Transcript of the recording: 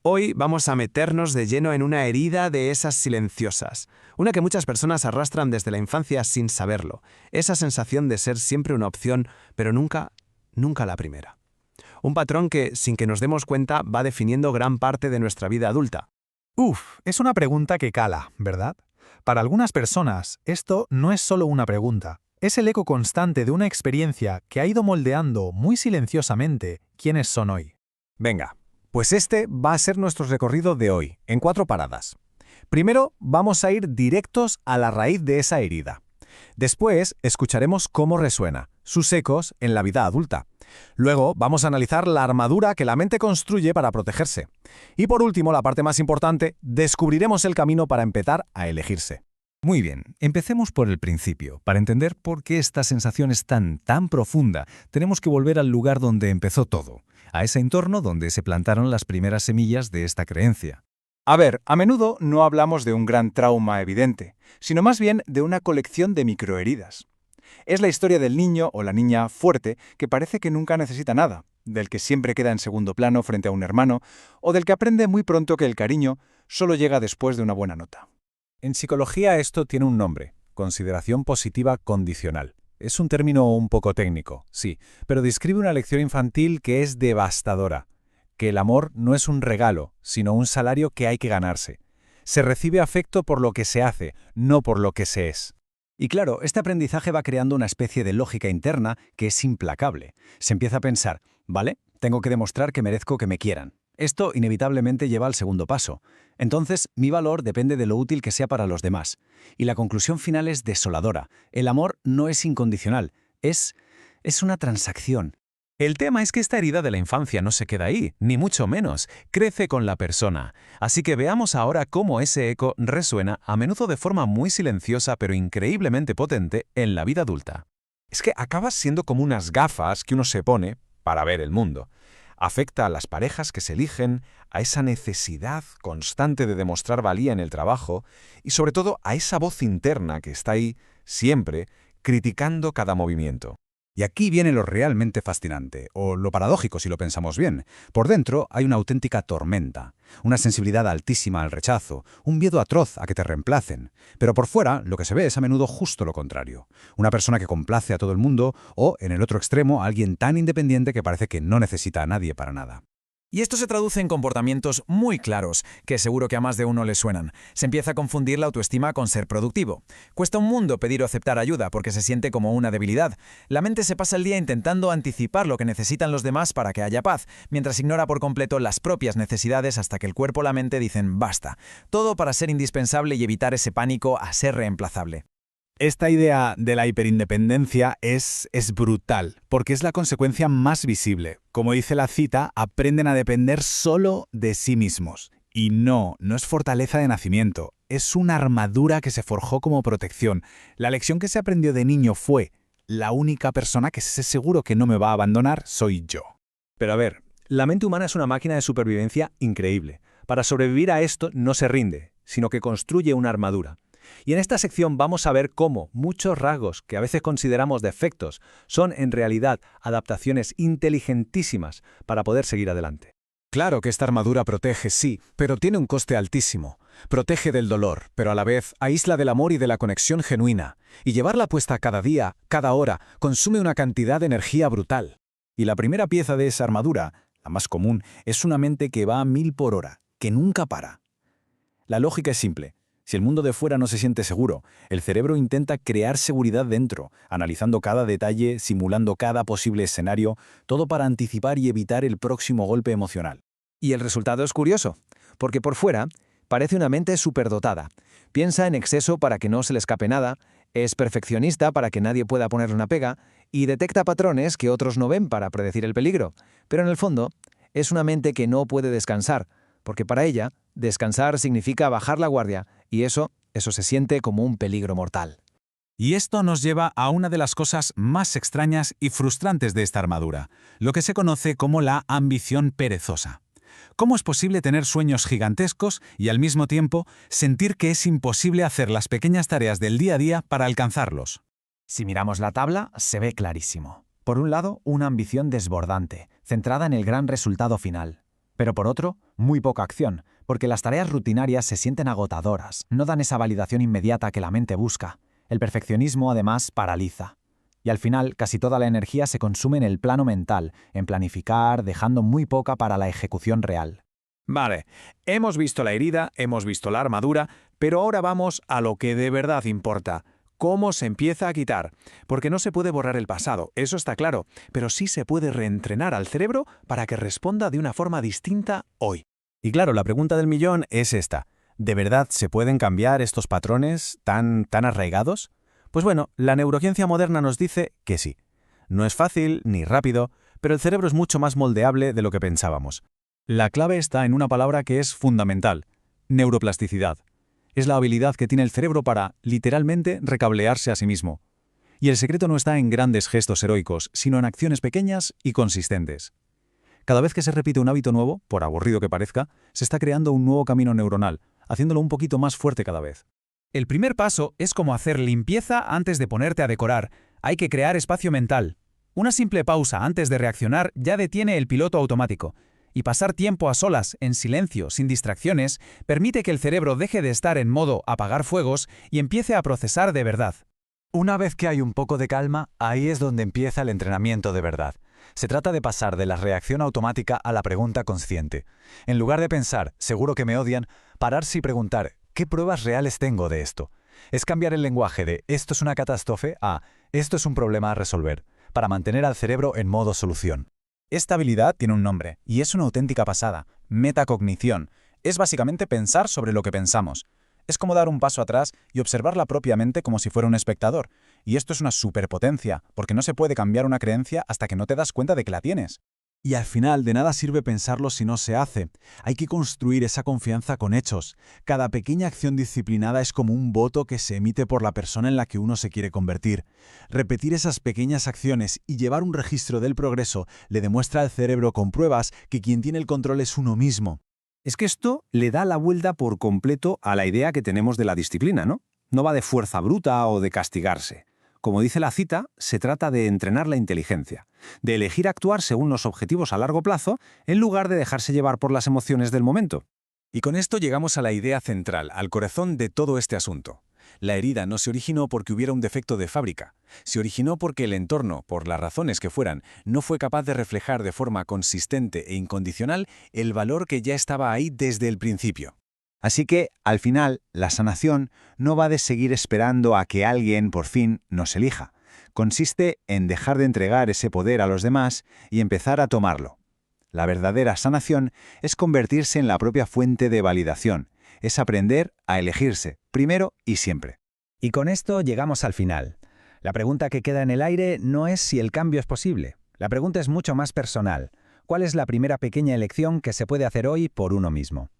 Hoy vamos a meternos de lleno en una herida de esas silenciosas, una que muchas personas arrastran desde la infancia sin saberlo, esa sensación de ser siempre una opción, pero nunca la primera. Un patrón que, sin que nos demos cuenta, va definiendo gran parte de nuestra vida adulta. Es una pregunta que cala, ¿verdad? Para algunas personas, esto no es solo una pregunta, es el eco constante de una experiencia que ha ido moldeando muy silenciosamente quiénes son hoy. Venga, pues este va a ser nuestro recorrido de hoy, en 4 paradas. Primero, vamos a ir directos a la raíz de esa herida. Después, escucharemos cómo resuena, sus ecos en la vida adulta. Luego, vamos a analizar la armadura que la mente construye para protegerse. Y por último, la parte más importante, descubriremos el camino para empezar a elegirse. Muy bien, empecemos por el principio. Para entender por qué esta sensación es tan profunda, tenemos que volver al lugar donde empezó todo, a ese entorno donde se plantaron las primeras semillas de esta creencia. A ver, a menudo no hablamos de un gran trauma evidente, sino más bien de una colección de microheridas. Es la historia del niño o la niña fuerte que parece que nunca necesita nada, del que siempre queda en segundo plano frente a un hermano, o del que aprende muy pronto que el cariño solo llega después de una buena nota. En psicología esto tiene un nombre, consideración positiva condicional. Es un término un poco técnico, sí, pero describe una lección infantil que es devastadora. Que el amor no es un regalo, sino un salario que hay que ganarse. Se recibe afecto por lo que se hace, no por lo que se es. Y claro, este aprendizaje va creando una especie de lógica interna que es implacable. Se empieza a pensar, ¿vale? Tengo que demostrar que merezco que me quieran. Esto inevitablemente lleva al segundo paso. Entonces, mi valor depende de lo útil que sea para los demás. Y la conclusión final es desoladora. El amor no es incondicional, es una transacción. El tema es que esta herida de la infancia no se queda ahí, ni mucho menos, crece con la persona. Así que veamos ahora cómo ese eco resuena, a menudo de forma muy silenciosa pero increíblemente potente, en la vida adulta. Es que acabas siendo como unas gafas que uno se pone para ver el mundo. Afecta a las parejas que se eligen, a esa necesidad constante de demostrar valía en el trabajo y sobre todo a esa voz interna que está ahí, siempre, criticando cada movimiento. Y aquí viene lo realmente fascinante, o lo paradójico si lo pensamos bien. Por dentro hay una auténtica tormenta, una sensibilidad altísima al rechazo, un miedo atroz a que te reemplacen. Pero por fuera lo que se ve es a menudo justo lo contrario. Una persona que complace a todo el mundo o, en el otro extremo, alguien tan independiente que parece que no necesita a nadie para nada. Y esto se traduce en comportamientos muy claros, que seguro que a más de uno le suenan. Se empieza a confundir la autoestima con ser productivo. Cuesta un mundo pedir o aceptar ayuda porque se siente como una debilidad. La mente se pasa el día intentando anticipar lo que necesitan los demás para que haya paz, mientras ignora por completo las propias necesidades hasta que el cuerpo o la mente dicen basta. Todo para ser indispensable y evitar ese pánico a ser reemplazable. Esta idea de la hiperindependencia es brutal, porque es la consecuencia más visible. Como dice la cita, aprenden a depender solo de sí mismos. Y no es fortaleza de nacimiento, es una armadura que se forjó como protección. La lección que se aprendió de niño fue, la única persona que sé seguro que no me va a abandonar soy yo. Pero a ver, la mente humana es una máquina de supervivencia increíble. Para sobrevivir a esto no se rinde, sino que construye una armadura. Y en esta sección vamos a ver cómo muchos rasgos que a veces consideramos defectos son en realidad adaptaciones inteligentísimas para poder seguir adelante. Claro que esta armadura protege, sí, pero tiene un coste altísimo. Protege del dolor, pero a la vez aísla del amor y de la conexión genuina. Y llevarla puesta cada día, cada hora, consume una cantidad de energía brutal. Y la primera pieza de esa armadura, la más común, es una mente que va a 1000 por hora, que nunca para. La lógica es simple. Si el mundo de fuera no se siente seguro, el cerebro intenta crear seguridad dentro, analizando cada detalle, simulando cada posible escenario, todo para anticipar y evitar el próximo golpe emocional. Y el resultado es curioso, porque por fuera parece una mente superdotada. Piensa en exceso para que no se le escape nada, es perfeccionista para que nadie pueda ponerle una pega y detecta patrones que otros no ven para predecir el peligro. Pero en el fondo, es una mente que no puede descansar, porque para ella, descansar significa bajar la guardia, y eso se siente como un peligro mortal. Y esto nos lleva a una de las cosas más extrañas y frustrantes de esta armadura, lo que se conoce como la ambición perezosa. ¿Cómo es posible tener sueños gigantescos y al mismo tiempo sentir que es imposible hacer las pequeñas tareas del día a día para alcanzarlos? Si miramos la tabla, se ve clarísimo. Por un lado, una ambición desbordante, centrada en el gran resultado final. Pero por otro, muy poca acción, porque las tareas rutinarias se sienten agotadoras, no dan esa validación inmediata que la mente busca. El perfeccionismo, además, paraliza. Y al final, casi toda la energía se consume en el plano mental, en planificar, dejando muy poca para la ejecución real. Vale, hemos visto la herida, hemos visto la armadura, pero ahora vamos a lo que de verdad importa. ¿Cómo se empieza a quitar? Porque no se puede borrar el pasado, eso está claro, pero sí se puede reentrenar al cerebro para que responda de una forma distinta hoy. Y claro, la pregunta del millón es esta. ¿De verdad se pueden cambiar estos patrones tan arraigados? Pues bueno, la neurociencia moderna nos dice que sí. No es fácil ni rápido, pero el cerebro es mucho más moldeable de lo que pensábamos. La clave está en una palabra que es fundamental: neuroplasticidad. Es la habilidad que tiene el cerebro para, literalmente, recablearse a sí mismo. Y el secreto no está en grandes gestos heroicos, sino en acciones pequeñas y consistentes. Cada vez que se repite un hábito nuevo, por aburrido que parezca, se está creando un nuevo camino neuronal, haciéndolo un poquito más fuerte cada vez. El primer paso es como hacer limpieza antes de ponerte a decorar. Hay que crear espacio mental. Una simple pausa antes de reaccionar ya detiene el piloto automático. Y pasar tiempo a solas, en silencio, sin distracciones, permite que el cerebro deje de estar en modo apagar fuegos y empiece a procesar de verdad. Una vez que hay un poco de calma, ahí es donde empieza el entrenamiento de verdad. Se trata de pasar de la reacción automática a la pregunta consciente. En lugar de pensar, seguro que me odian, pararse y preguntar, ¿qué pruebas reales tengo de esto? Es cambiar el lenguaje de esto es una catástrofe a esto es un problema a resolver, para mantener al cerebro en modo solución. Esta habilidad tiene un nombre, y es una auténtica pasada: metacognición. Es básicamente pensar sobre lo que pensamos. Es como dar un paso atrás y observarla propiamente como si fuera un espectador. Y esto es una superpotencia, porque no se puede cambiar una creencia hasta que no te das cuenta de que la tienes. Y al final, de nada sirve pensarlo si no se hace. Hay que construir esa confianza con hechos. Cada pequeña acción disciplinada es como un voto que se emite por la persona en la que uno se quiere convertir. Repetir esas pequeñas acciones y llevar un registro del progreso le demuestra al cerebro con pruebas que quien tiene el control es uno mismo. Es que esto le da la vuelta por completo a la idea que tenemos de la disciplina, ¿no? No va de fuerza bruta o de castigarse. Como dice la cita, se trata de entrenar la inteligencia, de elegir actuar según los objetivos a largo plazo en lugar de dejarse llevar por las emociones del momento. Y con esto llegamos a la idea central, al corazón de todo este asunto. La herida no se originó porque hubiera un defecto de fábrica. Se originó porque el entorno, por las razones que fueran, no fue capaz de reflejar de forma consistente e incondicional el valor que ya estaba ahí desde el principio. Así que, al final, la sanación no va de seguir esperando a que alguien, por fin, nos elija. Consiste en dejar de entregar ese poder a los demás y empezar a tomarlo. La verdadera sanación es convertirse en la propia fuente de validación. Es aprender a elegirse, primero y siempre. Y con esto llegamos al final. La pregunta que queda en el aire no es si el cambio es posible. La pregunta es mucho más personal. ¿Cuál es la primera pequeña elección que se puede hacer hoy por uno mismo?